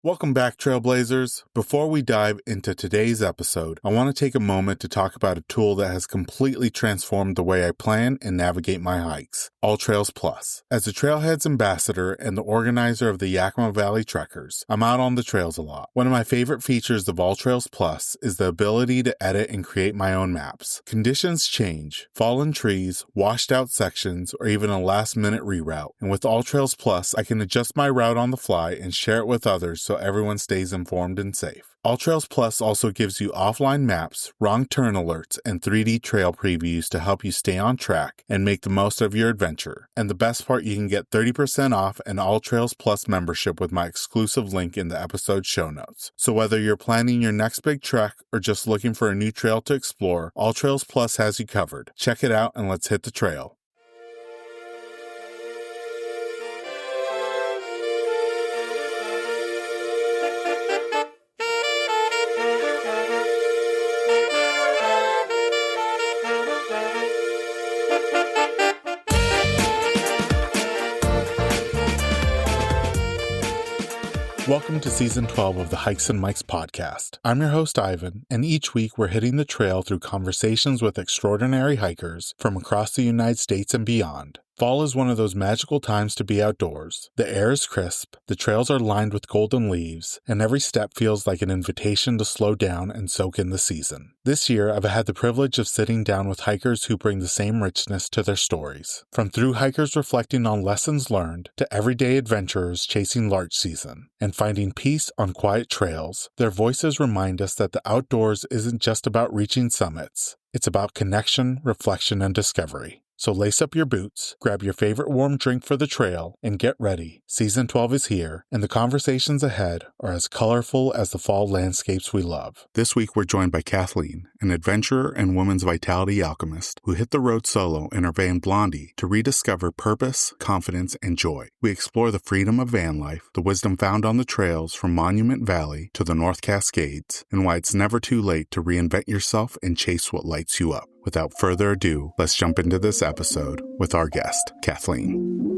Welcome back, Trailblazers. Before we dive into today's episode, I want to take a moment to talk about a tool that has completely transformed the way I plan and navigate my hikes, AllTrails Plus. As a Trailheads ambassador and the organizer of the Yakima Valley Trekkers, I'm out on the trails a lot. One of my favorite features of AllTrails Plus is the ability to edit and create my own maps. Conditions change, fallen trees, washed out sections, or even a last-minute reroute. And with AllTrails Plus, I can adjust my route on the fly and share it with others so everyone stays informed and safe. AllTrails Plus also gives you offline maps, wrong turn alerts, and 3D trail previews to help you stay on track and make the most of your adventure. And the best part, you can get 30% off an AllTrails Plus membership with my exclusive link in the episode show notes. So whether you're planning your next big trek or just looking for a new trail to explore, AllTrails Plus has you covered. Check it out and let's hit the trail. Welcome to Season 12 of the Hikes and Mics podcast. I'm your host, Ivan, and each week we're hitting the trail through conversations with extraordinary hikers from across the United States and beyond. Fall is one of those magical times to be outdoors. The air is crisp, the trails are lined with golden leaves, and every step feels like an invitation to slow down and soak in the season. This year, I've had the privilege of sitting down with hikers who bring the same richness to their stories. From through hikers reflecting on lessons learned to everyday adventurers chasing larch season and finding peace on quiet trails, their voices remind us that the outdoors isn't just about reaching summits. It's about connection, reflection, and discovery. So lace up your boots, grab your favorite warm drink for the trail, and get ready. Season 12 is here, and the conversations ahead are as colorful as the fall landscapes we love. This week we're joined by Kathleen, an adventurer and women's vitality alchemist who hit the road solo in her van Blondie to rediscover purpose, confidence, and joy. We explore the freedom of van life, the wisdom found on the trails from Monument Valley to the North Cascades, and why it's never too late to reinvent yourself and chase what lights you up. Without further ado, let's jump into this episode with our guest, Kathleen.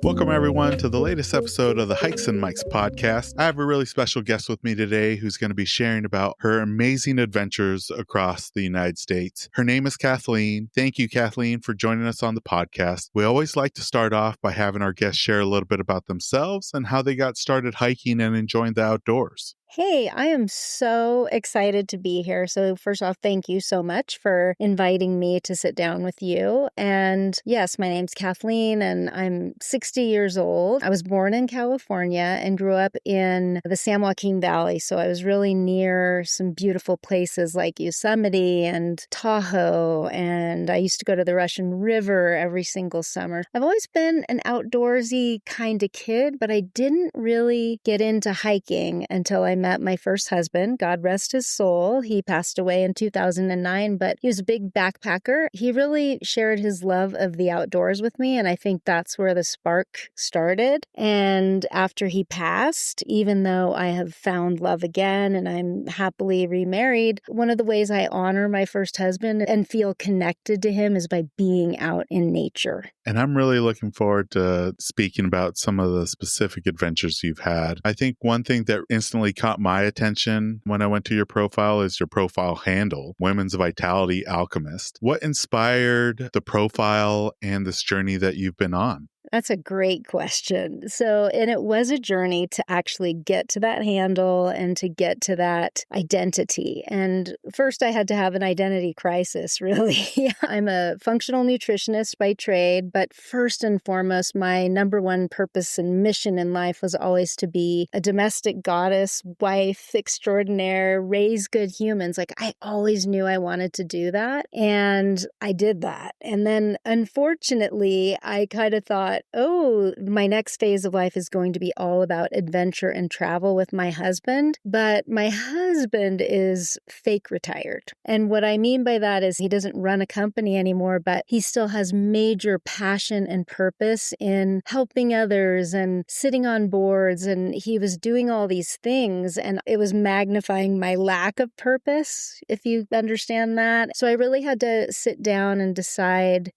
Welcome, everyone, to the latest episode of the Hikes and Mics podcast. I have a really special guest with me today who's going to be sharing about her amazing adventures across the United States. Her name is Kathleen. Thank you, Kathleen, for joining us on the podcast. We always like to start off by having our guests share a little bit about themselves and how they got started hiking and enjoying the outdoors. Hey, I am so excited to be here. So first off, thank you so much for inviting me to sit down with you. And yes, my name's Kathleen and I'm 60 years old. I was born in California and grew up in the San Joaquin Valley. So I was really near some beautiful places like Yosemite and Tahoe. And I used to go to the Russian River every single summer. I've always been an outdoorsy kind of kid, but I didn't really get into hiking until I met my first husband. God rest his soul. He passed away in 2009, but he was a big backpacker. He really shared his love of the outdoors with me, and I think that's where the spark started. And after he passed, even though I have found love again and I'm happily remarried, one of the ways I honor my first husband and feel connected to him is by being out in nature. And I'm really looking forward to speaking about some of the specific adventures you've had. I think one thing that instantly caught my attention when I went to your profile is your profile handle, Women's Vitality Alchemist. What inspired the profile and this journey that you've been on? That's a great question. And it was a journey to actually get to that handle and to get to that identity. And first I had to have an identity crisis, really. I'm a functional nutritionist by trade, but first and foremost, my number one purpose and mission in life was always to be a domestic goddess, wife extraordinaire, raise good humans. Like I always knew I wanted to do that. And I did that. And then unfortunately, I kind of thought, thought, oh, my next phase of life is going to be all about adventure and travel with my husband. But my husband is fake retired. And what I mean by that is he doesn't run a company anymore, but he still has major passion and purpose in helping others and sitting on boards. And he was doing all these things, and it was magnifying my lack of purpose, if you understand that. So I really had to sit down and decide,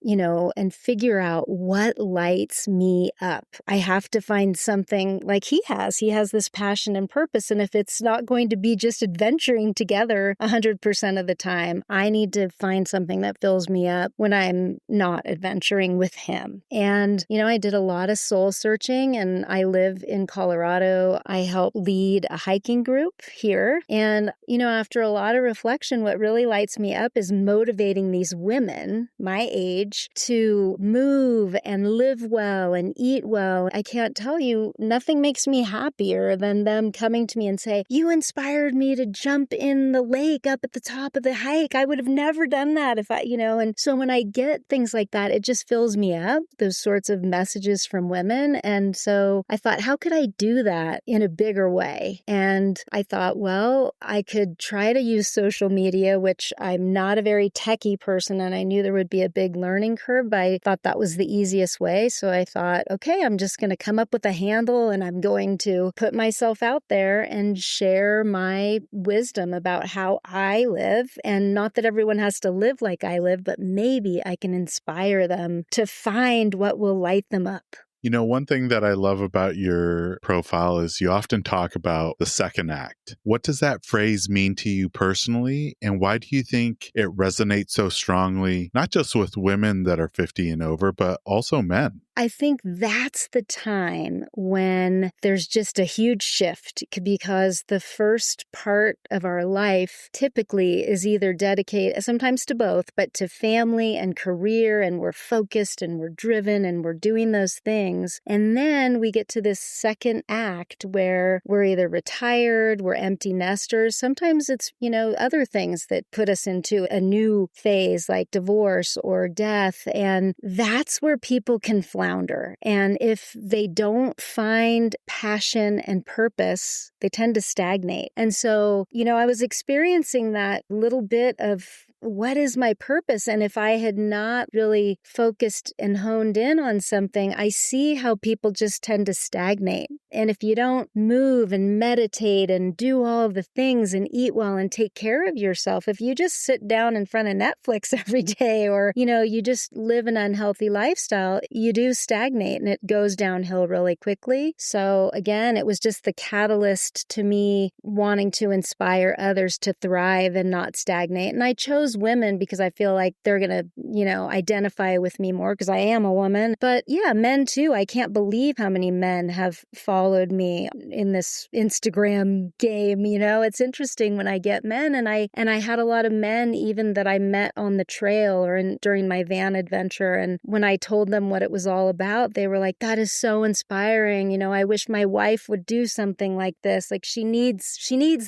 and figure out what lights me up. I have to find something like he has. He has this passion and purpose. And if it's not going to be just adventuring together 100% of the time, I need to find something that fills me up when I'm not adventuring with him. And, I did a lot of soul searching, and I live in Colorado. I help lead a hiking group here. And, after a lot of reflection, what really lights me up is motivating these women my age to move and live well and eat well. I can't tell you, nothing makes me happier than them coming to me and say, you inspired me to jump in the lake up at the top of the hike. I would have never done that if and so when I get things like that, it just fills me up, those sorts of messages from women. And so I thought, how could I do that in a bigger way? And I thought, well, I could try to use social media, which I'm not a very techie person, and I knew there would be a big learning curve, but I thought that was the easiest way. So I thought, okay, I'm just going to come up with a handle, and I'm going to put myself out there and share my wisdom about how I live. And not that everyone has to live like I live, but maybe I can inspire them to find what will light them up. One thing that I love about your profile is you often talk about the second act. What does that phrase mean to you personally? And why do you think it resonates so strongly, not just with women that are 50 and over, but also men? I think that's the time when there's just a huge shift, because the first part of our life typically is either dedicated, sometimes to both, but to family and career, and we're focused and we're driven and we're doing those things. And then we get to this second act where we're either retired, we're empty nesters. Sometimes it's, other things that put us into a new phase like divorce or death. And that's where people can flounder. And if they don't find passion and purpose, they tend to stagnate. And so, I was experiencing that little bit of what is my purpose? And if I had not really focused and honed in on something, I see how people just tend to stagnate. And if you don't move and meditate and do all of the things and eat well and take care of yourself, if you just sit down in front of Netflix every day, or, you just live an unhealthy lifestyle, you do stagnate and it goes downhill really quickly. So again, it was just the catalyst to me wanting to inspire others to thrive and not stagnate. And I chose women because I feel like they're going to, identify with me more because I am a woman. But yeah, men too. I can't believe how many men have followed me in this Instagram game. It's interesting when I get men, and I had a lot of men even that I met on the trail or during my van adventure. And when I told them what it was all about, they were like, that is so inspiring. I wish my wife would do something like this. Like she needs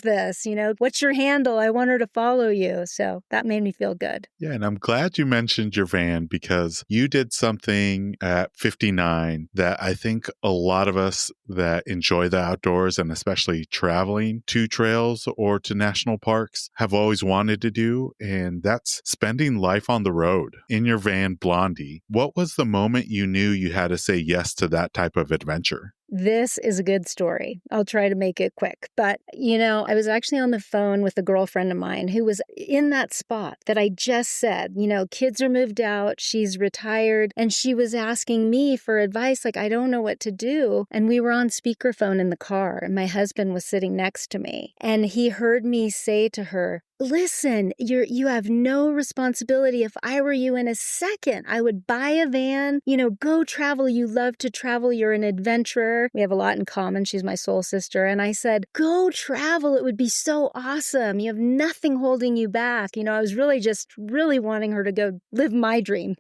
this, what's your handle? I want her to follow you. So that made me feel good. Yeah, and I'm glad you mentioned your van, because you did something at 59 that I think a lot of us that enjoy the outdoors, and especially traveling to trails or to national parks, have always wanted to do, and that's spending life on the road. In your van, Blondie, what was the moment you knew you had to say yes to that type of adventure? This is a good story. I'll try to make it quick. But, I was actually on the phone with a girlfriend of mine who was in that spot that I just said, kids are moved out, she's retired, and she was asking me for advice. Like, I don't know what to do. And we were on speakerphone in the car, and my husband was sitting next to me. And he heard me say to her, listen, you have no responsibility. If I were you in a second, I would buy a van, go travel. You love to travel. You're an adventurer. We have a lot in common. She's my soul sister. And I said, go travel. It would be so awesome. You have nothing holding you back. I was really wanting her to go live my dream.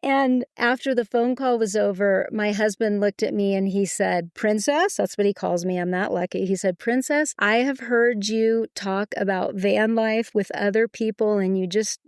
And after the phone call was over, my husband looked at me and he said, Princess, that's what he calls me. I'm that lucky. He said, Princess, I have heard you talk about van life life with other people and you just,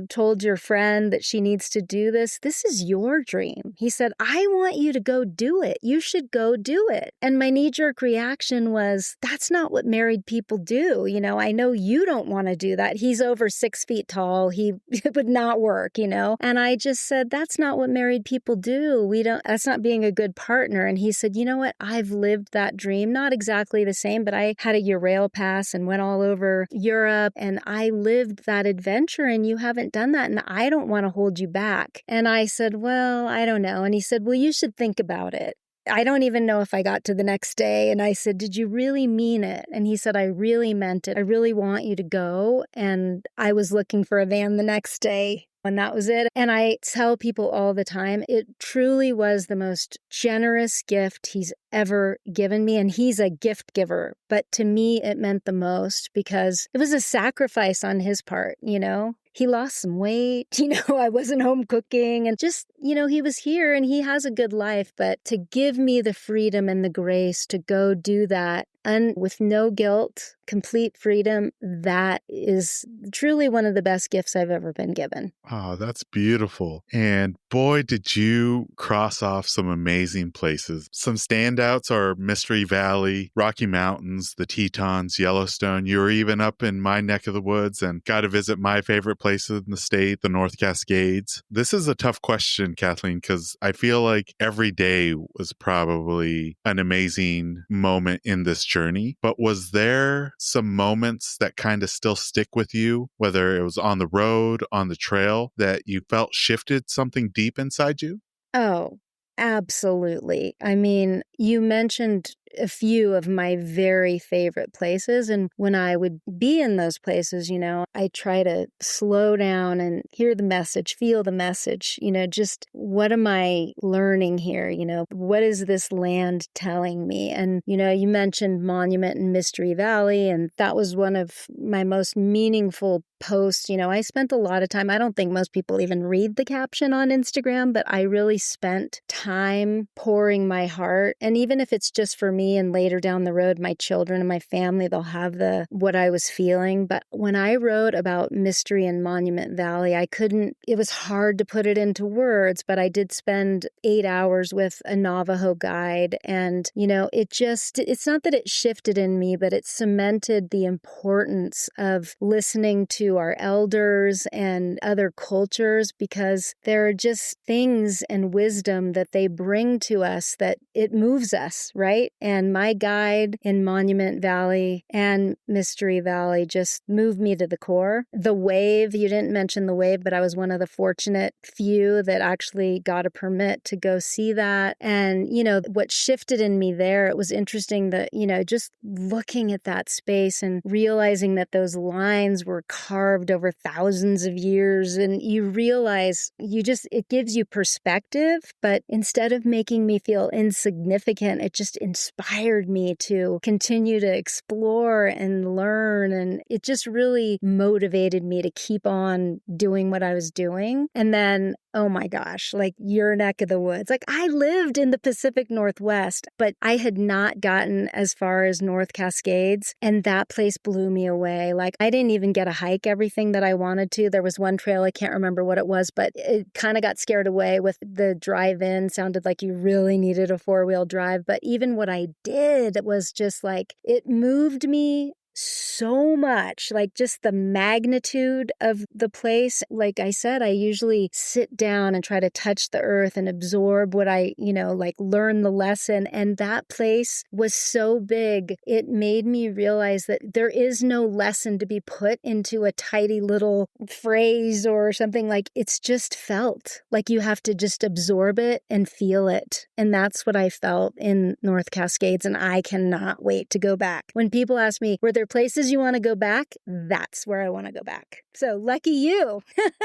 told your friend that she needs to do this, this is your dream. He said, I want you to go do it. You should go do it. And my knee-jerk reaction was, that's not what married people do. I know you don't want to do that. He's over 6 feet tall. It would not work, And I just said, that's not what married people do. That's not being a good partner. And he said, you know what? I've lived that dream. Not exactly the same, but I had a Eurail pass and went all over Europe and I lived that adventure and you haven't done that. And I don't want to hold you back. And I said, well, I don't know. And he said, well, you should think about it. I don't even know if I got to the next day. And I said, did you really mean it? And he said, I really meant it. I really want you to go. And I was looking for a van the next day. And that was it. And I tell people all the time, it truly was the most generous gift he's ever given me. And he's a gift giver. But to me, it meant the most because it was a sacrifice on his part, He lost some weight, I wasn't home cooking and just, he was here and he has a good life. But to give me the freedom and the grace to go do that and with no guilt, complete freedom, that is truly one of the best gifts I've ever been given. Oh, that's beautiful. And boy, did you cross off some amazing places. Some standouts are Mystery Valley, Rocky Mountains, the Tetons, Yellowstone. You were even up in my neck of the woods and got to visit my favorite place in the state, the North Cascades. This is a tough question, Kathleen, because I feel like every day was probably an amazing moment in this journey. But was there some moments that kind of still stick with you, whether it was on the road, on the trail, that you felt shifted something deep inside you? Oh, absolutely. I mean, you mentioned a few of my very favorite places. And when I would be in those places, I try to slow down and hear the message, feel the message, just what am I learning here? What is this land telling me? And, you mentioned Monument and Mystery Valley, and that was one of my most meaningful posts. I spent a lot of time. I don't think most people even read the caption on Instagram, but I really spent time pouring my heart. And even if it's just for me and later down the road, my children and my family, they'll have what I was feeling. But when I wrote about Mystery and Monument Valley, it was hard to put it into words, but I did spend 8 hours with a Navajo guide. And, it's not that it shifted in me, but it cemented the importance of listening to our elders and other cultures, because there are just things and wisdom that they bring to us that it moves us, right? And my guide in Monument Valley and Mystery Valley just moved me to the core. The wave, you didn't mention the wave, but I was one of the fortunate few that actually got a permit to go see that. And, what shifted in me there, it was interesting that, just looking at that space and realizing that those lines were carved over thousands of years. And you realize it gives you perspective, but instead of making me feel insignificant, it just inspired me to continue to explore and learn. And it just really motivated me to keep on doing what I was doing. And then, oh my gosh, like your neck of the woods. Like I lived in the Pacific Northwest, but I had not gotten as far as North Cascades. And that place blew me away. Like I didn't even get to hike everything that I wanted to. There was one trail, I can't remember what it was, but it kind of got scared away with the drive-in. Sounded like you really needed a 4-wheel drive. But even what I did was just like, it moved me so much, like just the magnitude of the place. Like I said, I usually sit down and try to touch the earth and absorb what I, like learn the lesson. And that place was so big, it made me realize that there is no lesson to be put into a tidy little phrase or something. Like it's just felt like you have to just absorb it and feel it. And that's what I felt in North Cascades. And I cannot wait to go back. When people ask me, were there places you want to go back? That's where I want to go back. So lucky you,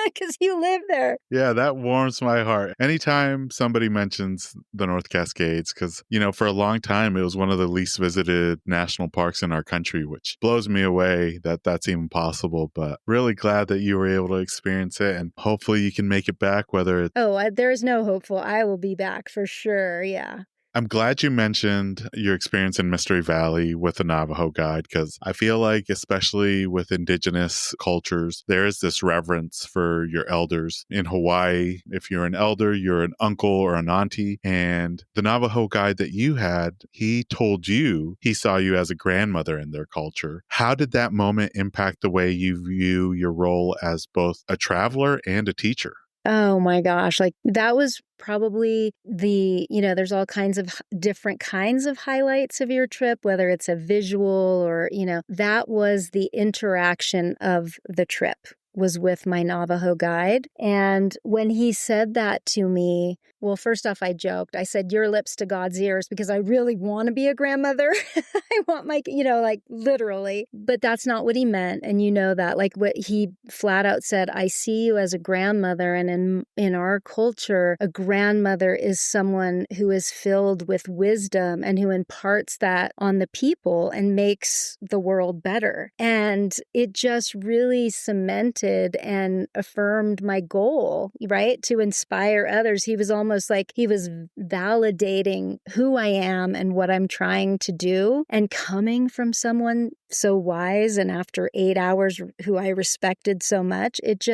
because you live there. Yeah, that warms my heart. Anytime somebody mentions the North Cascades, because, for a long time, it was one of the least visited national parks in our country, which blows me away that that's even possible. But really glad that you were able to experience it. And hopefully you can make it back, whether it's... Oh, there is no hopeful. I will be back for sure. Yeah. I'm glad you mentioned your experience in Mystery Valley with the Navajo guide, because I feel like, especially with indigenous cultures, there is this reverence for your elders. In Hawaii, if you're an elder, you're an uncle or an auntie. And the Navajo guide that you had, he told you he saw you as a grandmother in their culture. How did that moment impact the way you view your role as both a traveler and a teacher? Oh my gosh. Like that was probably there's all kinds of different kinds of highlights of your trip, whether it's a visual or, that was the interaction of the trip was with my Navajo guide. And when he said that to me, well, first off, I joked. I said, your lips to God's ears, because I really want to be a grandmother. I want my, like literally, but that's not what he meant. And that, like what he flat out said, I see you as a grandmother. And in our culture, a grandmother is someone who is filled with wisdom and who imparts that on the people and makes the world better. And it just really cemented and affirmed my goal, right? To inspire others. He was almost like he was validating who I am and what I'm trying to do. And coming from someone so wise and after 8 hours who I respected so much, it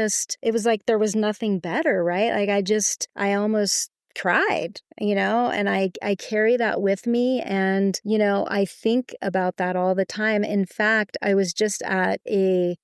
was like there was nothing better, right? Like I almost cried, and I carry that with me. And, I think about that all the time. In fact, I was just at a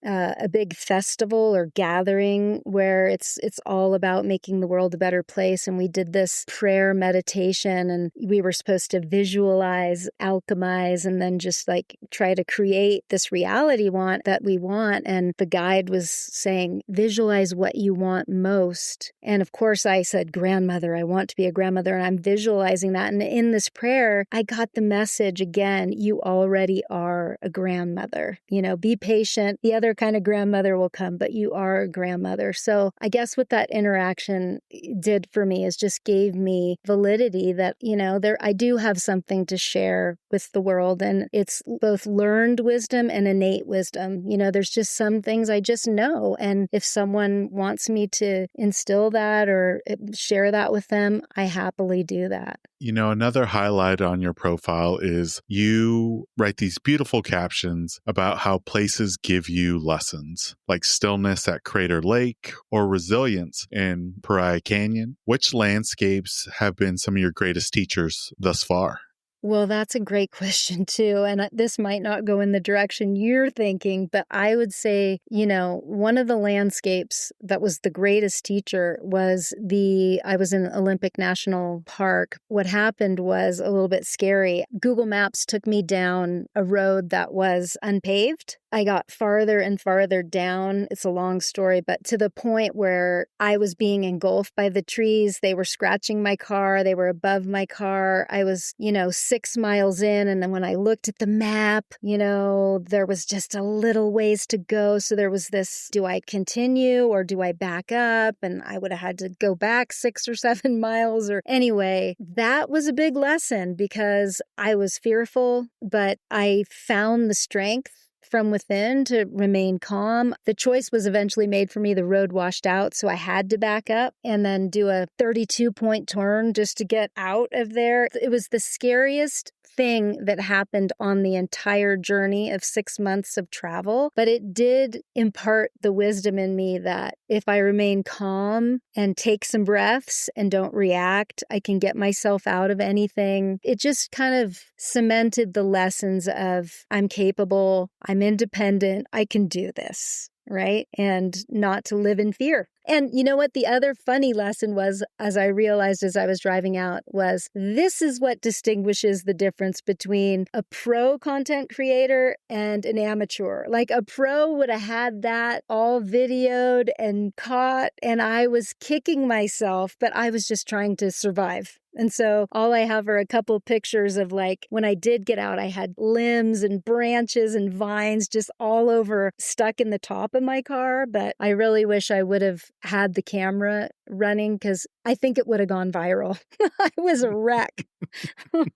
big festival or gathering where it's all about making the world a better place. And we did this prayer meditation, and we were supposed to visualize, alchemize, and then just like try to create this reality that we want. And the guide was saying, visualize what you want most. And of course I said, grandmother, I want to be a grandmother. And I'm visualizing that. And in this prayer, I got the message again, you already are a grandmother. Be patient. The other kind of grandmother will come, but you are a grandmother. So I guess what that interaction did for me is just gave me validity that, I do have something to share with the world. And it's both learned wisdom and innate wisdom. There's just some things I just know. And if someone wants me to instill that or share that with them, I happily do that. Another highlight on your profile is you write these beautiful captions about how places give you lessons, like stillness at Crater Lake or resilience in Pariah Canyon. Which landscapes have been some of your greatest teachers thus far? Well, that's a great question, too. And this might not go in the direction you're thinking, but I would say, one of the landscapes that was the greatest teacher was I was in Olympic National Park. What happened was a little bit scary. Google Maps took me down a road that was unpaved. I got farther and farther down. It's a long story, but to the point where I was being engulfed by the trees. They were scratching my car. They were above my car. I was, 6 miles in. And then when I looked at the map, there was just a little ways to go. So there was this, do I continue or do I back up? And I would have had to go back 6 or 7 miles anyway, that was a big lesson because I was fearful, but I found the strength from within to remain calm. The choice was eventually made for me. The road washed out, so I had to back up and then do a 32-point turn just to get out of there. It was the scariest thing that happened on the entire journey of 6 months of travel, but it did impart the wisdom in me that if I remain calm and take some breaths and don't react, I can get myself out of anything. It just kind of cemented the lessons of I'm capable, I'm independent, I can do this. Right? And not to live in fear. And you know what? The other funny lesson was, as I realized as I was driving out, was this is what distinguishes the difference between a pro content creator and an amateur. Like a pro would have had that all videoed and caught, and I was kicking myself, but I was just trying to survive. And so all I have are a couple pictures of like when I did get out, I had limbs and branches and vines just all over stuck in the top of my car. But I really wish I would have had the camera running because I think it would have gone viral. I was a wreck.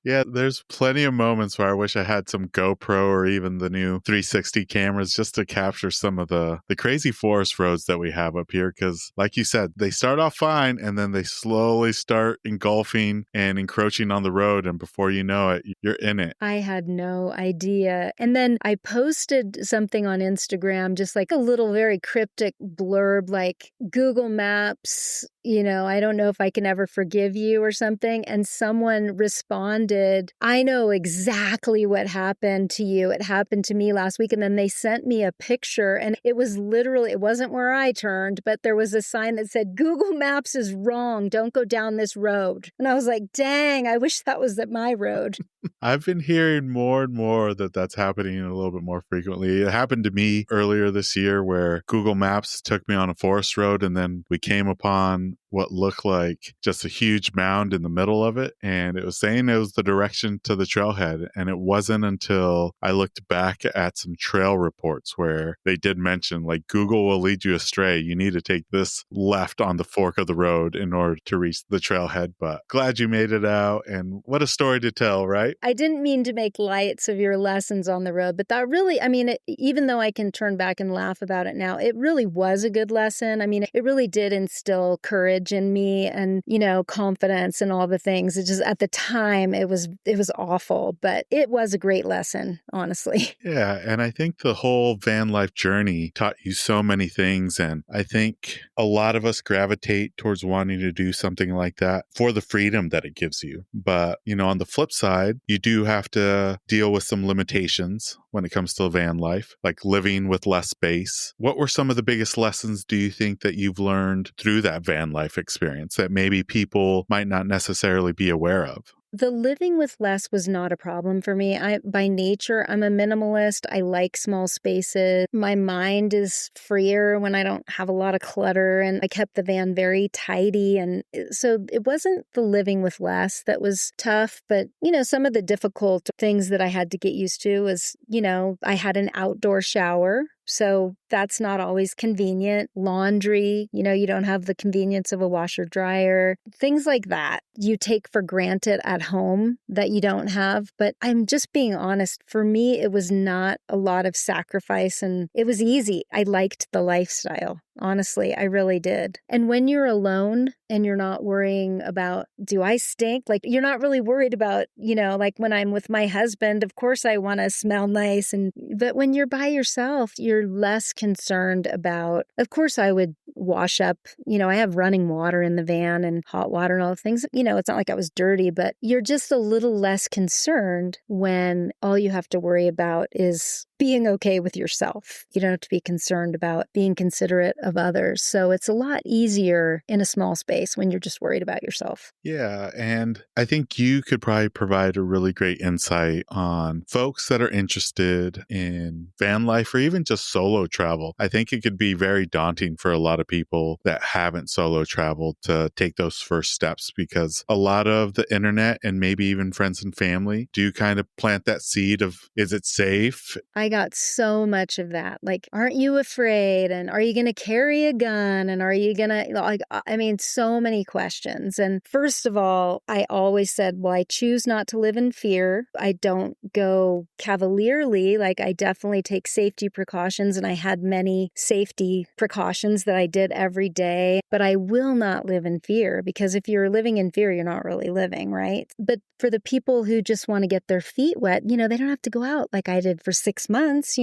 Yeah, there's plenty of moments where I wish I had some GoPro or even the new 360 cameras just to capture some of the crazy forest roads that we have up here. Because like you said, they start off fine and then they slowly start engulfing and encroaching on the road. And before you know it, you're in it. I had no idea. And then I posted something on Instagram, just like a little very cryptic blurb, like Google Maps, I don't know if I can ever forgive you or something. And someone responded, I know exactly what happened to you. It happened to me last week. And then they sent me a picture and it was literally, it wasn't where I turned, but there was a sign that said, Google Maps is wrong. Don't go down this road. And I was like, dang, I wish that was my road. I've been hearing more and more that that's happening a little bit more frequently. It happened to me earlier this year where Google Maps took me on a forest road and then we came upon what looked like just a huge mound in the middle of it. And it was saying it was the direction to the trailhead. And it wasn't until I looked back at some trail reports where they did mention like Google will lead you astray. You need to take this left on the fork of the road in order to reach the trailhead. But glad you made it out. And what a story to tell, right? I didn't mean to make lights of your lessons on the road, but that really, even though I can turn back and laugh about it now, it really was a good lesson. It really did instill courage in me and, confidence and all the things. It just, at the time, it was awful, but it was a great lesson, honestly. Yeah. And I think the whole van life journey taught you so many things. And I think a lot of us gravitate towards wanting to do something like that for the freedom that it gives you. But, on the flip side, you do have to deal with some limitations when it comes to van life, like living with less space. What were some of the biggest lessons do you think that you've learned through that van life experience that maybe people might not necessarily be aware of? The living with less was not a problem for me. By nature, I'm a minimalist. I like small spaces. My mind is freer when I don't have a lot of clutter, and I kept the van very tidy. And so it wasn't the living with less that was tough, but, some of the difficult things that I had to get used to was, I had an outdoor shower. So that's not always convenient. Laundry, you don't have the convenience of a washer dryer, things like that you take for granted at home that you don't have. But I'm just being honest. For me, it was not a lot of sacrifice and it was easy. I liked the lifestyle. Honestly, I really did. And when you're alone and you're not worrying about, do I stink? Like, you're not really worried about, like when I'm with my husband, of course I want to smell nice. But when you're by yourself, you're less concerned about, of course I would wash up, I have running water in the van and hot water and all the things, it's not like I was dirty, but you're just a little less concerned when all you have to worry about is being okay with yourself. You don't have to be concerned about being considerate of others. So it's a lot easier in a small space when you're just worried about yourself. Yeah. And I think you could probably provide a really great insight on folks that are interested in van life or even just solo travel. I think it could be very daunting for a lot of people that haven't solo traveled to take those first steps because a lot of the internet and maybe even friends and family do kind of plant that seed of, is it safe? I got so much of that. Like, aren't you afraid? And are you going to carry a gun? And are you going to, so many questions. And first of all, I always said, well, I choose not to live in fear. I don't go cavalierly. Like, I definitely take safety precautions. And I had many safety precautions that I did every day. But I will not live in fear because if you're living in fear, you're not really living, right? But for the people who just want to get their feet wet, they don't have to go out like I did for 6 months.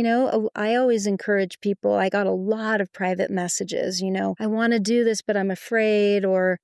I always encourage people. I got a lot of private messages, I want to do this, but I'm afraid. Or,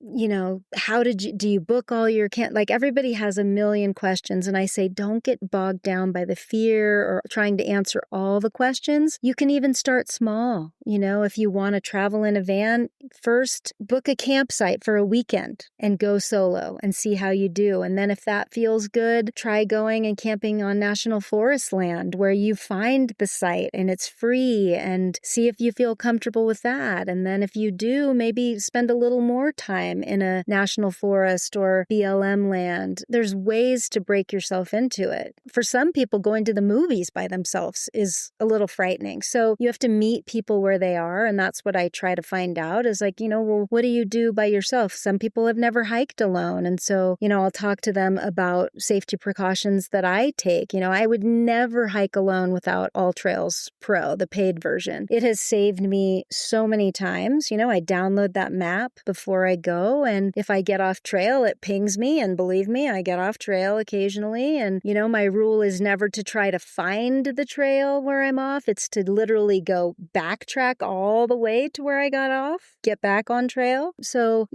how do you book all your like everybody has a million questions. And I say, don't get bogged down by the fear or trying to answer all the questions. You can even start small. If you want to travel in a van, first book a campsite for a weekend and go solo and see how you do. And then if that feels good, try going and camping on national forest land where you find find the site and it's free and see if you feel comfortable with that. And then if you do, maybe spend a little more time in a national forest or BLM land. There's ways to break yourself into it. For some people, going to the movies by themselves is a little frightening. So you have to meet people where they are. And that's what I try to find out is like, well, what do you do by yourself? Some people have never hiked alone. And so, I'll talk to them about safety precautions that I take. I would never hike alone without All Trails Pro, the paid version. It has saved me so many times. I download that map before I go. And if I get off trail, it pings me. And believe me, I get off trail occasionally. And, my rule is never to try to find the trail where I'm off. It's to literally go backtrack all the way to where I got off, get back on trail. So,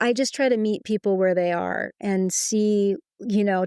I just try to meet people where they are and see,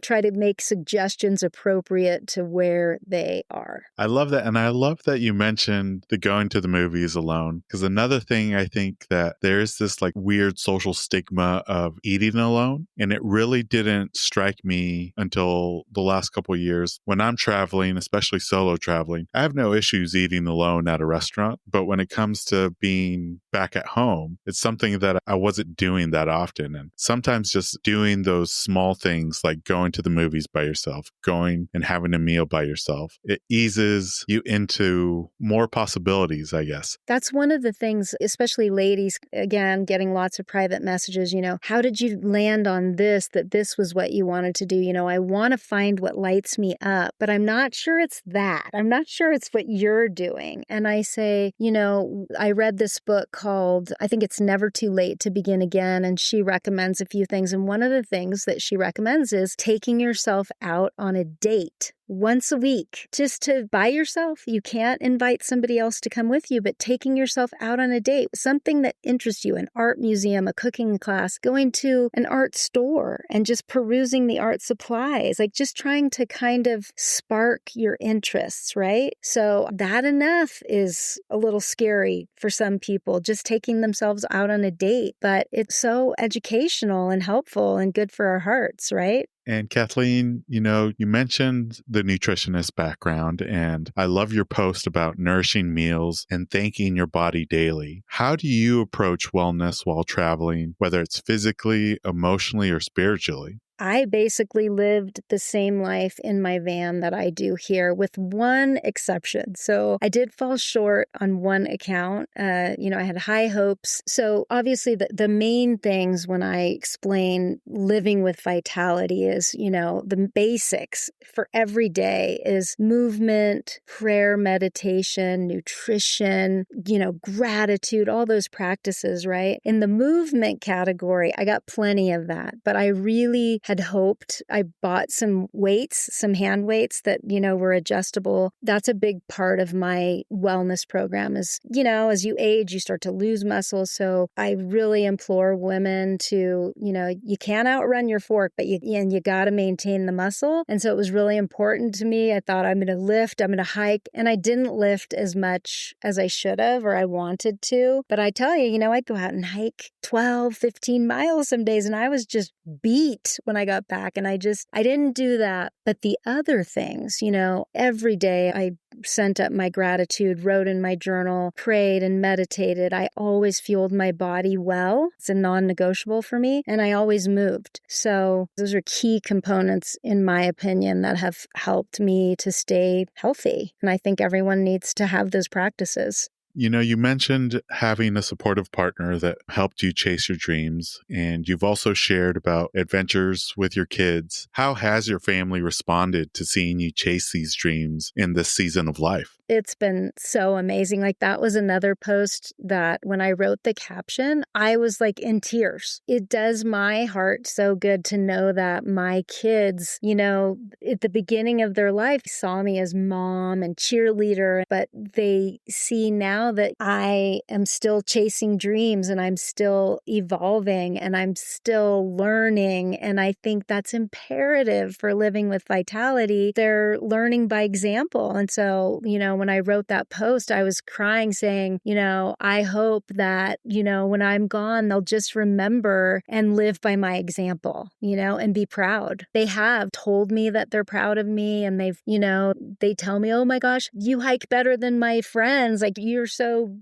try to make suggestions appropriate to where they are. I love that. And I love that you mentioned the going to the movies alone, because another thing I think that there's this like weird social stigma of eating alone. And it really didn't strike me until the last couple of years when I'm traveling, especially solo traveling. I have no issues eating alone at a restaurant. But when it comes to being back at home, it's something that I wasn't doing that often. And sometimes just doing those small things like going to the movies by yourself, going and having a meal by yourself, it eases you into more possibilities, I guess. That's one of the things, especially ladies, again, getting lots of private messages, how did you land on this, that this was what you wanted to do? I want to find what lights me up, but I'm not sure it's that. I'm not sure it's what you're doing. And I say, I read this book called, I think it's Never Too Late to Begin Again. And she recommends a few things. And one of the things that she recommends is taking yourself out on a date once a week, just to by yourself. You can't invite somebody else to come with you, but taking yourself out on a date, something that interests you, an art museum, a cooking class, going to an art store and just perusing the art supplies, like just trying to kind of spark your interests, right? So that enough is a little scary for some people, just taking themselves out on a date, but it's so educational and helpful and good for our hearts, right? And Kathleen, you mentioned the nutritionist background, and I love your post about nourishing meals and thanking your body daily. How do you approach wellness while traveling, whether it's physically, emotionally, or spiritually? I basically lived the same life in my van that I do here, with one exception. So I did fall short on one account. I had high hopes. So obviously the main things when I explain living with vitality is, the basics for every day is movement, prayer, meditation, nutrition, gratitude, all those practices, right? In the movement category, I got plenty of that, but I really had hoped. I bought some weights, some hand weights that, were adjustable. That's a big part of my wellness program is, as you age, you start to lose muscle. So I really implore women to, you can't outrun your fork, but you got to maintain the muscle. And so it was really important to me. I thought, I'm going to lift, I'm going to hike. And I didn't lift as much as I should have or I wanted to. But I tell you, I'd go out and hike 12, 15 miles some days. And I was just beat when I got back. And I didn't do that. But the other things, every day I sent up my gratitude, wrote in my journal, prayed and meditated. I always fueled my body well. It's a non-negotiable for me. And I always moved. So those are key components, in my opinion, that have helped me to stay healthy. And I think everyone needs to have those practices. You mentioned having a supportive partner that helped you chase your dreams, and you've also shared about adventures with your kids. How has your family responded to seeing you chase these dreams in this season of life? It's been so amazing. Like that was another post that when I wrote the caption, I was like in tears. It does my heart so good to know that my kids, at the beginning of their life saw me as mom and cheerleader, but they see now that I am still chasing dreams and I'm still evolving and I'm still learning. And I think that's imperative for living with vitality. They're learning by example. And so, when I wrote that post, I was crying saying, I hope that, when I'm gone, they'll just remember and live by my example, and be proud. They have told me that they're proud of me, and they tell me, oh my gosh, you hike better than my friends. Like, you're so,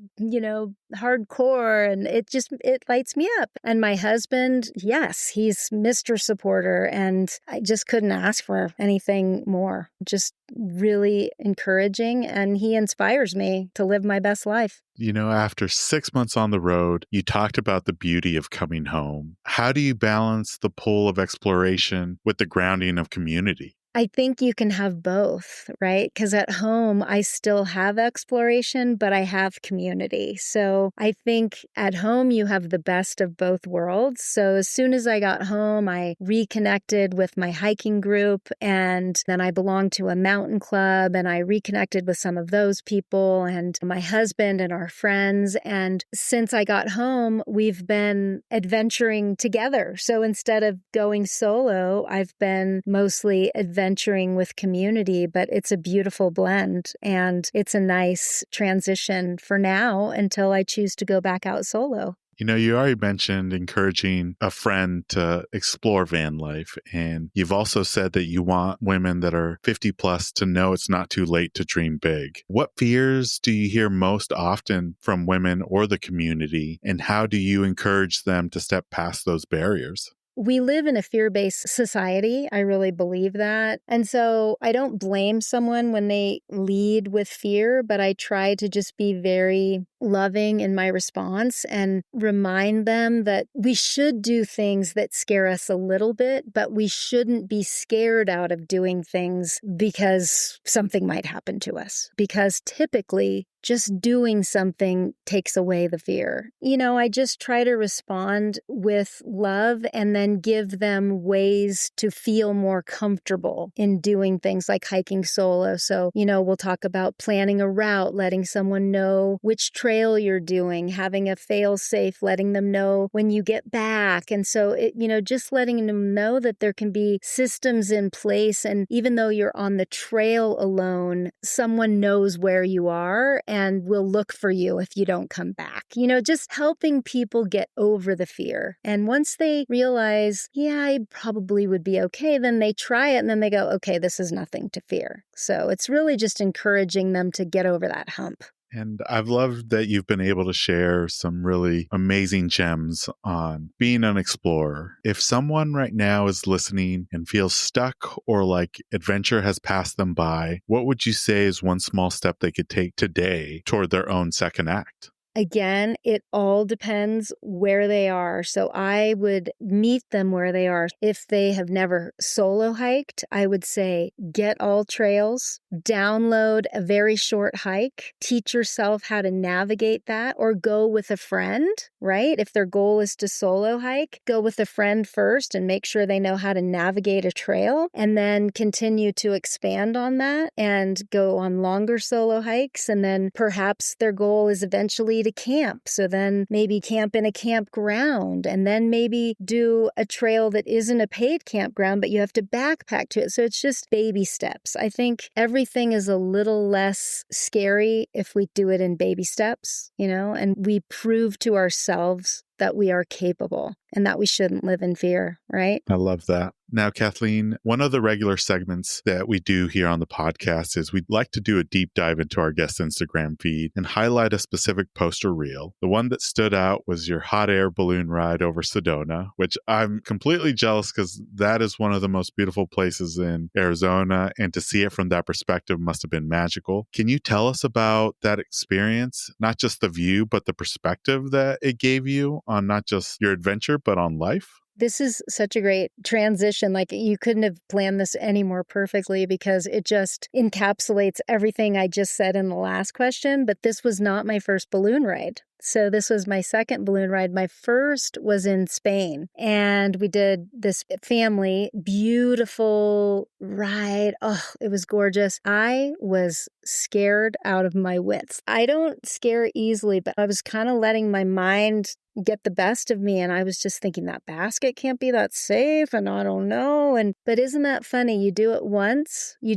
hardcore, and it lights me up. And my husband, yes, he's Mr. Supporter, and I just couldn't ask for anything more. Just really encouraging, and he inspires me to live my best life. After 6 months on the road, you talked about the beauty of coming home. How do you balance the pull of exploration with the grounding of community? I think you can have both, right? Because at home, I still have exploration, but I have community. So I think at home, you have the best of both worlds. So as soon as I got home, I reconnected with my hiking group, and then I belonged to a mountain club, and I reconnected with some of those people and my husband and our friends. And since I got home, we've been adventuring together. So instead of going solo, I've been mostly adventuring with community, but it's a beautiful blend, and it's a nice transition for now until I choose to go back out solo. You already mentioned encouraging a friend to explore van life, and you've also said that you want women that are 50 plus to know it's not too late to dream big. What fears do you hear most often from women or the community, and how do you encourage them to step past those barriers? We live in a fear-based society. I really believe that. And so I don't blame someone when they lead with fear, but I try to just be very loving in my response and remind them that we should do things that scare us a little bit, but we shouldn't be scared out of doing things because something might happen to us. Because typically, just doing something takes away the fear. I just try to respond with love and then give them ways to feel more comfortable in doing things like hiking solo. So, we'll talk about planning a route, letting someone know which trail you're doing, having a fail-safe, letting them know when you get back. And so, just letting them know that there can be systems in place. And even though you're on the trail alone, someone knows where you are and will look for you if you don't come back. Just helping people get over the fear. And once they realize, yeah, I probably would be okay, then they try it and then they go, okay, this is nothing to fear. So it's really just encouraging them to get over that hump. And I've loved that you've been able to share some really amazing gems on being an explorer. If someone right now is listening and feels stuck or like adventure has passed them by, what would you say is one small step they could take today toward their own second act? Again, it all depends where they are. So I would meet them where they are. If they have never solo hiked, I would say get all trails, download a very short hike, teach yourself how to navigate that, or go with a friend, right? If their goal is to solo hike, go with a friend first and make sure they know how to navigate a trail, and then continue to expand on that and go on longer solo hikes. And then perhaps their goal is eventually to camp. So then maybe camp in a campground, and then maybe do a trail that isn't a paid campground, but you have to backpack to it. So it's just baby steps. I think everything is a little less scary if we do it in baby steps, and we prove to ourselves that we are capable and that we shouldn't live in fear, right? I love that. Now, Kathleen, one of the regular segments that we do here on the podcast is we'd like to do a deep dive into our guest Instagram feed and highlight a specific post or reel. The one that stood out was your hot air balloon ride over Sedona, which I'm completely jealous because that is one of the most beautiful places in Arizona, and to see it from that perspective must have been magical. Can you tell us about that experience? Not just the view, but the perspective that it gave you on not just your adventure, but on life? This is such a great transition. Like, you couldn't have planned this any more perfectly because it just encapsulates everything I just said in the last question. But this was not my first balloon ride. So this was my second balloon ride. My first was in Spain, and we did this family, beautiful ride. Oh, it was gorgeous. I was scared out of my wits. I don't scare easily, but I was kind of letting my mind get the best of me. And I was just thinking that basket can't be that safe. And I don't know. But isn't that funny? You do it once, you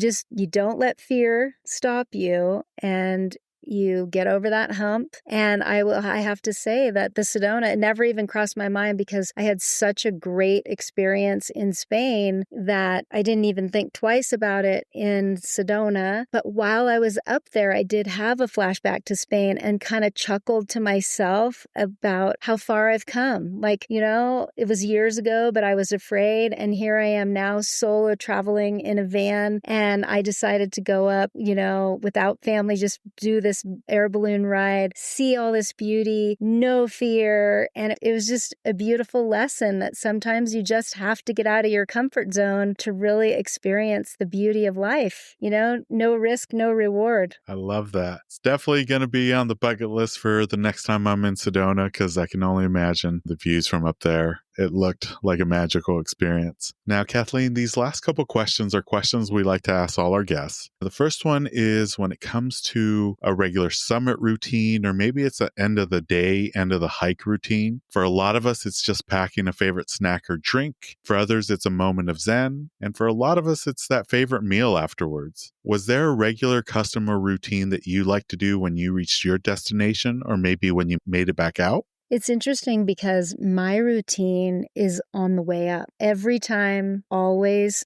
don't let fear stop you. And you get over that hump. And I have to say that the Sedona, it never even crossed my mind because I had such a great experience in Spain that I didn't even think twice about it in Sedona. But while I was up there, I did have a flashback to Spain and kind of chuckled to myself about how far I've come. Like, it was years ago, but I was afraid. And here I am now solo traveling in a van. And I decided to go up, without family, just do this air balloon ride, see all this beauty, no fear. And it was just a beautiful lesson that sometimes you just have to get out of your comfort zone to really experience the beauty of life. No risk, no reward. I love that. It's definitely going to be on the bucket list for the next time I'm in Sedona because I can only imagine the views from up there. It looked like a magical experience. Now, Kathleen, these last couple questions are questions we like to ask all our guests. The first one is when it comes to a regular summit routine, or maybe it's an end of the day, end of the hike routine. For a lot of us, it's just packing a favorite snack or drink. For others, it's a moment of zen. And for a lot of us, it's that favorite meal afterwards. Was there a regular customer routine that you like to do when you reached your destination, or maybe when you made it back out? It's interesting because my routine is on the way up. Every time, always,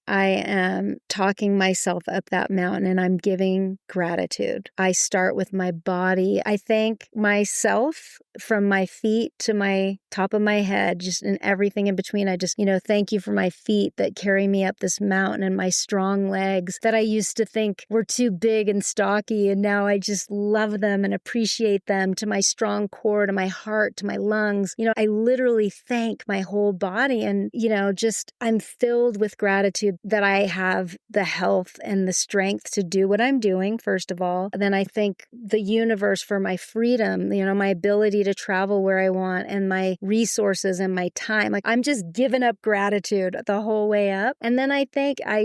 I am talking myself up that mountain and I'm giving gratitude. I start with my body. I thank myself from my feet to my top of my head, just in everything in between. I just, thank you for my feet that carry me up this mountain and my strong legs that I used to think were too big and stocky. And now I just love them and appreciate them, to my strong core, to my heart, to my lungs. I literally thank my whole body and, just I'm filled with gratitude that I have the health and the strength to do what I'm doing, first of all. And then I thank the universe for my freedom, my ability to travel where I want and my resources and my time. Like, I'm just giving up gratitude the whole way up. And then I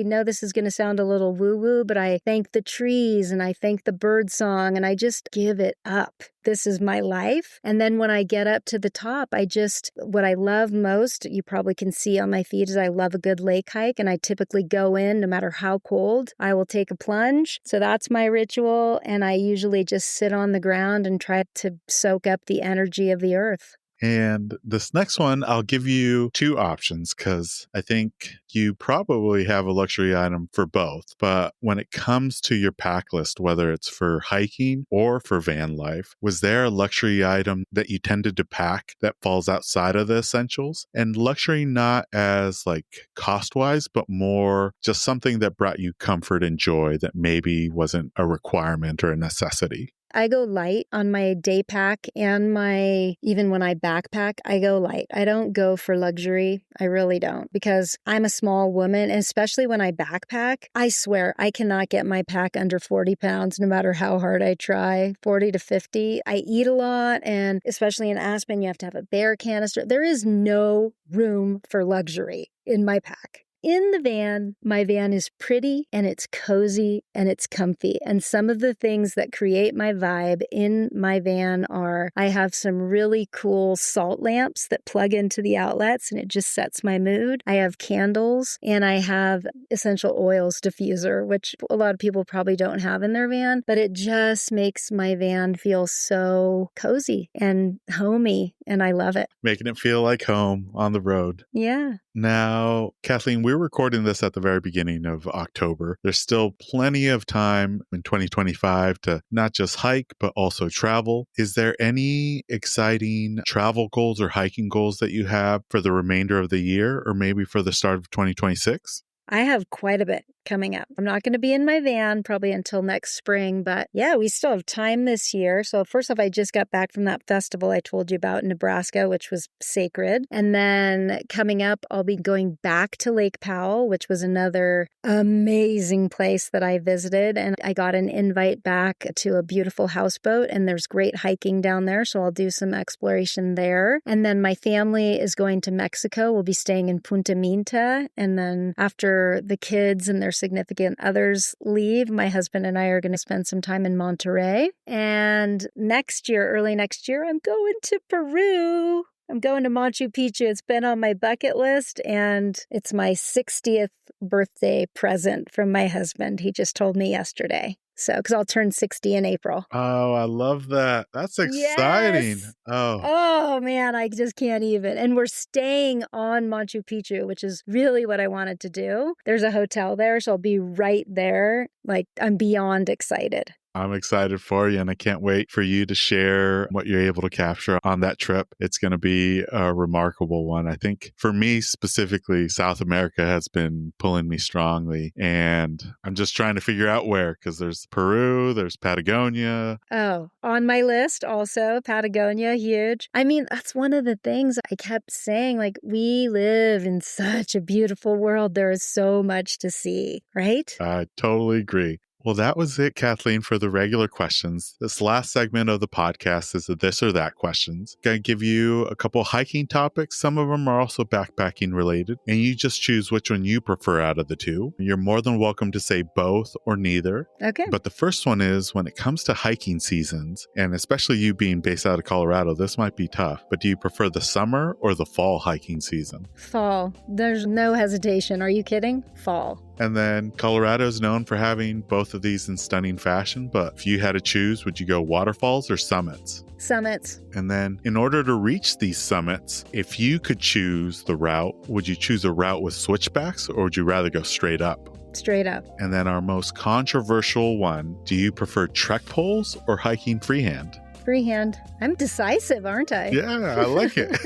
know this is going to sound a little woo-woo, but I thank the trees and I thank the bird song and I just give it up. This is my life. And then when I get up to the top, what I love most, you probably can see on my feet, is I love a good lake hike. And I typically go in, no matter how cold, I will take a plunge. So that's my ritual. And I usually just sit on the ground and try to soak up the energy of the earth. And this next one, I'll give you two options because I think you probably have a luxury item for both. But when it comes to your pack list, whether it's for hiking or for van life, was there a luxury item that you tended to pack that falls outside of the essentials? And luxury not as like cost-wise, but more just something that brought you comfort and joy that maybe wasn't a requirement or a necessity. I go light on my day pack and even when I backpack, I go light. I don't go for luxury. I really don't, because I'm a small woman, and especially when I backpack, I swear I cannot get my pack under 40 pounds, no matter how hard I try, 40 to 50. I eat a lot, and especially in Aspen, you have to have a bear canister. There is no room for luxury in my pack. In the van, my van is pretty and it's cozy and it's comfy. And some of the things that create my vibe in my van are, I have some really cool salt lamps that plug into the outlets and it just sets my mood. I have candles and I have essential oils diffuser, which a lot of people probably don't have in their van, but it just makes my van feel so cozy and homey. And I love it. Making it feel like home on the road. Yeah. Now, Kathleen, we're recording this at the very beginning of October. There's still plenty of time in 2025 to not just hike, but also travel. Is there any exciting travel goals or hiking goals that you have for the remainder of the year, or maybe for the start of 2026? I have quite a bit. coming up. I'm not going to be in my van probably until next spring, but yeah, we still have time this year. So first off, I just got back from that festival I told you about in Nebraska, which was sacred. And then coming up, I'll be going back to Lake Powell, which was another amazing place that I visited. And I got an invite back to a beautiful houseboat, and there's great hiking down there. So I'll do some exploration there. And then my family is going to Mexico. We'll be staying in Punta Minta. And then after the kids and their significant others leave, my husband and I are going to spend some time in Monterey. And next year, early next year, I'm going to Peru. I'm going to Machu Picchu. It's been on my bucket list, and it's my 60th birthday present from my husband. He just told me yesterday. So, because I'll turn 60 in April. Oh, I love that. That's exciting. Yes. Oh. Oh, man, I just can't even. And we're staying on Machu Picchu, which is really what I wanted to do. There's a hotel there, so I'll be right there. Like, I'm beyond excited. I'm excited for you, and I can't wait for you to share what you're able to capture on that trip. It's going to be a remarkable one. I think for me specifically, South America has been pulling me strongly, and I'm just trying to figure out where, because there's Peru, there's Patagonia. Oh, on my list also, Patagonia, huge. I mean, that's one of the things I kept saying, like, we live in such a beautiful world. There is so much to see, right? I totally agree. Well, that was it, Kathleen, for the regular questions. This last segment of the podcast is the this or that questions. Going to give you a couple hiking topics. Some of them are also backpacking related, and you just choose which one you prefer out of the two. You're more than welcome to say both or neither. Okay. But the first one is, when it comes to hiking seasons, and especially you being based out of Colorado, this might be tough, but do you prefer the summer or the fall hiking season? Fall. There's no hesitation. Are you kidding? Fall. And then Colorado is known for having both of these in stunning fashion, but if you had to choose, would you go waterfalls or summits? Summits. And then in order to reach these summits, if you could choose the route, would you choose a route with switchbacks, or would you rather go straight up? Straight up. And then our most controversial one, do you prefer trek poles or hiking freehand? Freehand. I'm decisive, aren't I? Yeah, I like it.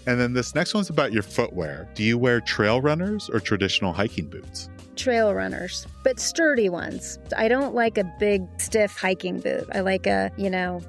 And then this next one's about your footwear. Do you wear trail runners or traditional hiking boots? Trail runners, but sturdy ones. I don't like a big, stiff hiking boot. I like a,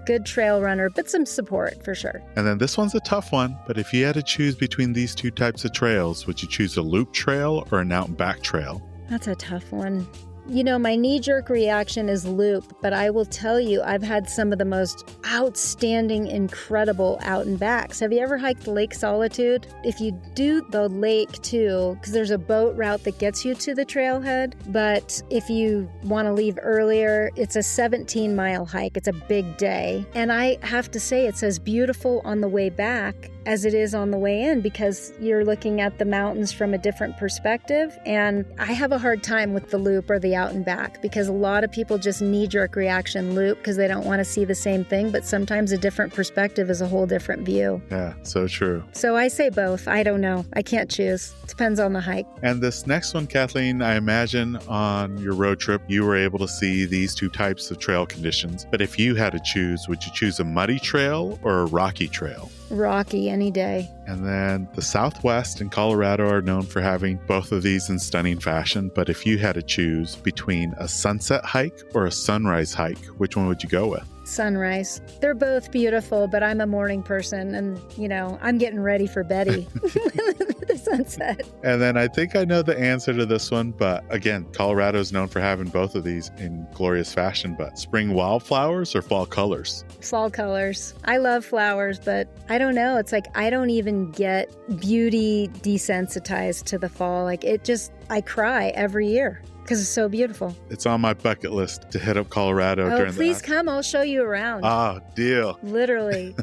good trail runner, but some support for sure. And then this one's a tough one, but if you had to choose between these two types of trails, would you choose a loop trail or an out and back trail? That's a tough one. My knee-jerk reaction is loop, but I will tell you, I've had some of the most outstanding, incredible out and backs. Have you ever hiked Lake Solitude? If you do the lake too, because there's a boat route that gets you to the trailhead, but if you want to leave earlier, it's a 17-mile hike. It's a big day. And I have to say, it's as beautiful on the way back as it is on the way in, because you're looking at the mountains from a different perspective. And I have a hard time with the loop or the out and back, because a lot of people just knee-jerk reaction loop because they don't want to see the same thing, but sometimes a different perspective is a whole different view. Yeah, so true. So I say both. I don't know. I can't choose. Depends on the hike. And this next one, Kathleen, I imagine on your road trip, you were able to see these two types of trail conditions. But if you had to choose, would you choose a muddy trail or a rocky trail? Rocky any day. And then the Southwest and Colorado are known for having both of these in stunning fashion. But if you had to choose between a sunset hike or a sunrise hike, which one would you go with? Sunrise. They're both beautiful, but I'm a morning person, and, I'm getting ready for Betty. The sunset. And then I think I know the answer to this one, but again, Colorado is known for having both of these in glorious fashion, but spring wildflowers or fall colors? Fall colors. I love flowers, but I don't know. It's like I don't even get beauty desensitized to the fall. I cry every year because it's so beautiful. It's on my bucket list to hit up Colorado during please come. I'll show you around. Deal. Literally.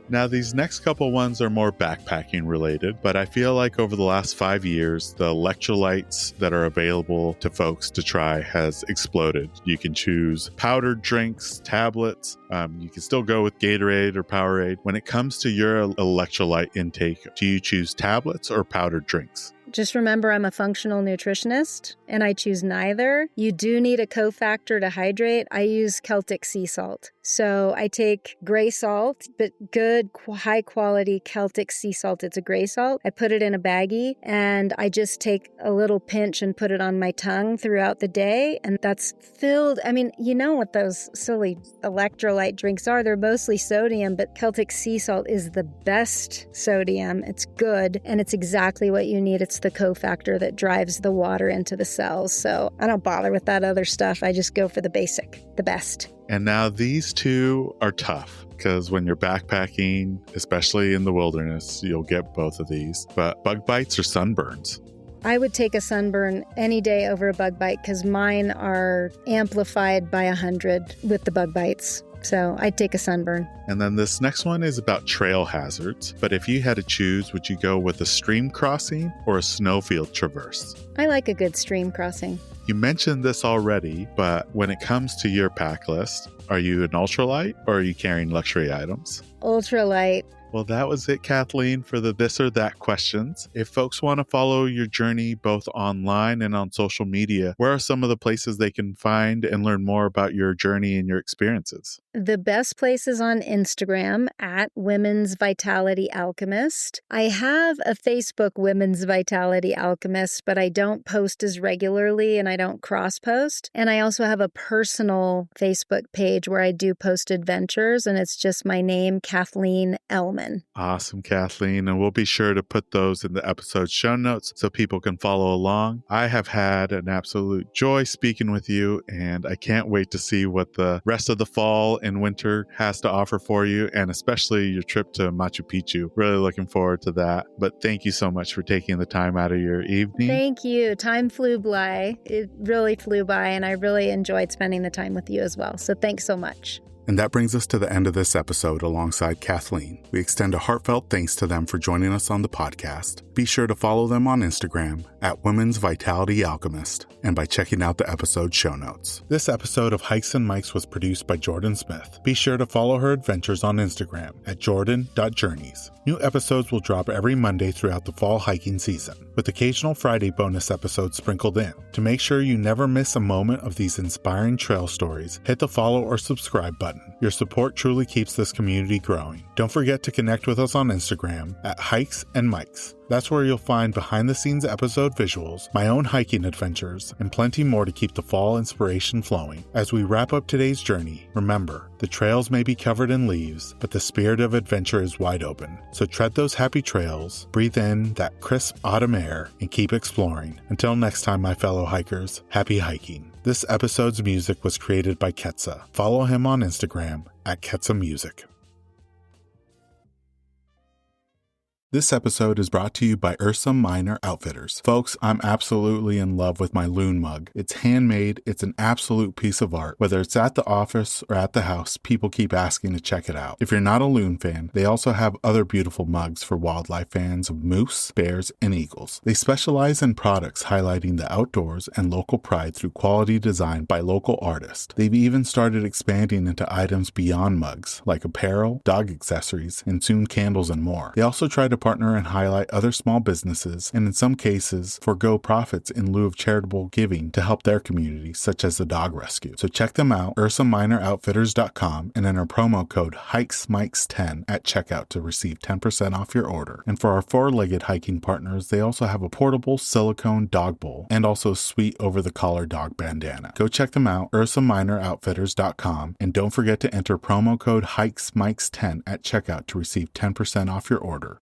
Now, these next couple ones are more backpacking related, but I feel like over the last 5 years, the electrolytes that are available to folks to try has exploded. You can choose powdered drinks, tablets. You can still go with Gatorade or Powerade. When it comes to your electrolyte intake, do you choose tablets or powdered drinks? Just remember, I'm a functional nutritionist, and I choose neither. You do need a cofactor to hydrate. I use Celtic sea salt. So I take gray salt, but good, high quality Celtic sea salt. It's a gray salt. I put it in a baggie and I just take a little pinch and put it on my tongue throughout the day. And that's filled. I mean, you know what those silly electrolyte drinks are? They're mostly sodium, but Celtic sea salt is the best sodium. It's good. And it's exactly what you need. It's the cofactor that drives the water into the cells. So I don't bother with that other stuff. I just go for the basic, the best. And now these two are tough because when you're backpacking, especially in the wilderness, you'll get both of these. But bug bites or sunburns? I would take a sunburn any day over a bug bite because mine are amplified by 100 with the bug bites. So I'd take a sunburn. And then this next one is about trail hazards. But if you had to choose, would you go with a stream crossing or a snowfield traverse? I like a good stream crossing. You mentioned this already, but when it comes to your pack list, are you an ultralight or are you carrying luxury items? Ultralight. Well, that was it, Kathleen, for the this or that questions. If folks want to follow your journey both online and on social media, where are some of the places they can find and learn more about your journey and your experiences? The best place is on Instagram at Women's Vitality Alchemist. I have a Facebook Women's Vitality Alchemist, but I don't post as regularly and I don't cross-post. And I also have a personal Facebook page where I do post adventures, and it's just my name, Kathleen Ellman. Awesome, Kathleen. And we'll be sure to put those in the episode show notes so people can follow along. I have had an absolute joy speaking with you, and I can't wait to see what the rest of the fall and winter has to offer for you, and especially your trip to Machu Picchu. Really looking forward to that. But thank you so much for taking the time out of your evening. Thank you. Time flew by. It really flew by, and I really enjoyed spending the time with you as well. So thanks so much. And that brings us to the end of this episode alongside Kathleen. We extend a heartfelt thanks to them for joining us on the podcast. Be sure to follow them on Instagram at Women's Vitality Alchemist and by checking out the episode show notes. This episode of Hikes and Mics was produced by Jordan Smith. Be sure to follow her adventures on Instagram at jordan.journeys. New episodes will drop every Monday throughout the fall hiking season, with occasional Friday bonus episodes sprinkled in. To make sure you never miss a moment of these inspiring trail stories, hit the follow or subscribe button. Your support truly keeps this community growing. Don't forget to connect with us on Instagram at Hikes and Mics. That's where you'll find behind-the-scenes episode visuals, my own hiking adventures, and plenty more to keep the fall inspiration flowing. As we wrap up today's journey, remember, the trails may be covered in leaves, but the spirit of adventure is wide open. So tread those happy trails, breathe in that crisp autumn air, and keep exploring. Until next time, my fellow hikers, happy hiking. This episode's music was created by Ketsa. Follow him on Instagram at Ketsa Music. This episode is brought to you by Ursa Minor Outfitters. Folks, I'm absolutely in love with my loon mug. It's handmade. It's an absolute piece of art. Whether it's at the office or at the house, people keep asking to check it out. If you're not a loon fan, they also have other beautiful mugs for wildlife fans of moose, bears, and eagles. They specialize in products highlighting the outdoors and local pride through quality design by local artists. They've even started expanding into items beyond mugs, like apparel, dog accessories, and soon candles and more. They also try to partner and highlight other small businesses, and in some cases, forego profits in lieu of charitable giving to help their community, such as the dog rescue. So check them out, ursaminooroutfitters.com, and enter promo code HikesMikes10 at checkout to receive 10% off your order. And for our four-legged hiking partners, they also have a portable silicone dog bowl and also a sweet over-the-collar dog bandana. Go check them out, ursaminooroutfitters.com, and don't forget to enter promo code HikesMikes10 at checkout to receive 10% off your order.